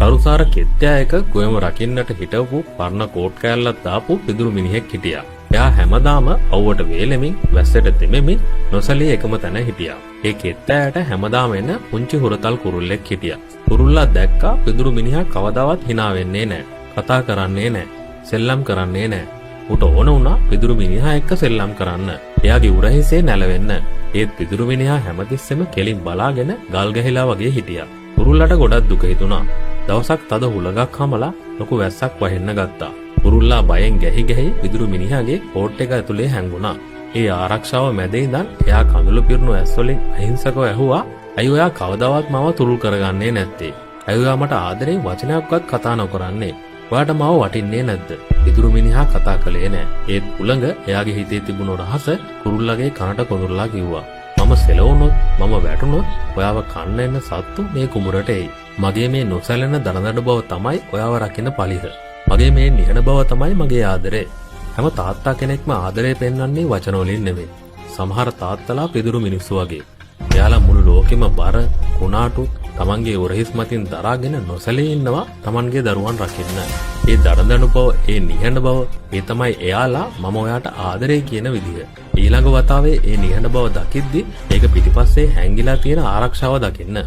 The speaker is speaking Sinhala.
කරුසාර කෙත්තෑ එක ගොයම රකින්නට හිටවපු පරණ කෝට් කෑල්ලක් දාපු පිදුරු මිනිහෙක් හිටියා. එයා හැමදාම අවුවට වේලෙමින් වැස්සට තෙමෙමින් නොසලී එකම තැන හිටියා. ඒ කෙත්තෑට හැමදාම එන පුංචි හුරතල් කුරුල්ලෙක් හිටියා. කුරුල්ලා දැක්කා පිදුරු මිනිහා කවදාවත් hina වෙන්නේ නැහැ. කතා කරන්නේ නැහැ. සෙල්ලම් කරන්නේ නැහැ. උට ඕන වුණා පිදුරු මිනිහා එක්ක සෙල්ලම් කරන්න. එයාගේ උරහිසේ නැලවෙන්න. ඒත් පිදුරු මිනිහා හැමතිස්සෙම කෙලින් බලාගෙන ගල් ගැහිලා වගේ හිටියා. කුරුල්ලට ගොඩක් දුක හිතුණා. දවසක් තද හුලඟක් හමලා ලොකු වැස්සක් වහින්න ගත්තා. කුරුල්ලා බයෙන් ගැහි ගැහි පිදුරු මිනිහාගේ කෝට් එක ඇතුලේ හැංගුණා. ඒ ආරක්ෂාව මැද ඉඳන් එයා කඳුළු පිරුණු ඇස් වලින් අහිංසකව ඇහුවා, "අයි ඔයා කවදාවත් මාව තුරුල් කරගන්නේ නැත්තේ? අයි ඔයා මට ආදරේ වචනයක්වත් කතා නොකරන්නේ? ඔයාට මාව වටින්නේ නැද්ද?" පිදුරු මිනිහා කතා කළේ නැහැ. ඒත් හුලඟ එයාගේ හිතේ තිබුණු රහස කුරුල්ලාගේ කනට කොඳුරලා කිව්වා. "මම සෙලවුනොත්, මම වැටුනොත් ඔයාව කන්න එන්න සත්තු මේ කුඹරට එයි. මගේ මේ නොසැලෙන දනදඩ බව තමයි ඔයාව රකින්න පලිහ. මගේ මේ නිහඬ බව තමයි මගේ ආදරේ." හැම තාත්තා කෙනෙක්ම ආදරේ පෙන්වන්නේ වචන වලින් නෙමෙයි. සමහර තාත්තලා පිදුරු මිනිස්සු වගේ. එයාලා මුළු ලෝකෙම බර, කුණාටු තමන්ගේ උරහිස් මතින් දරාගෙන නොසැලී ඉන්නවා තමන්ගේ දරුවන් රකින්න. ඒ දඩදඬු බව, ඒ නිහඬ බව, ඒ තමයි එයාලා මම ඔයාට ආදරේ කියන විදිහ. ඊළඟ වතාවේ ඒ නිහඬ බව දකිද්දි ඒක පිටිපස්සේ හැංගිලා තියෙන ආරක්ෂාව දකින්න.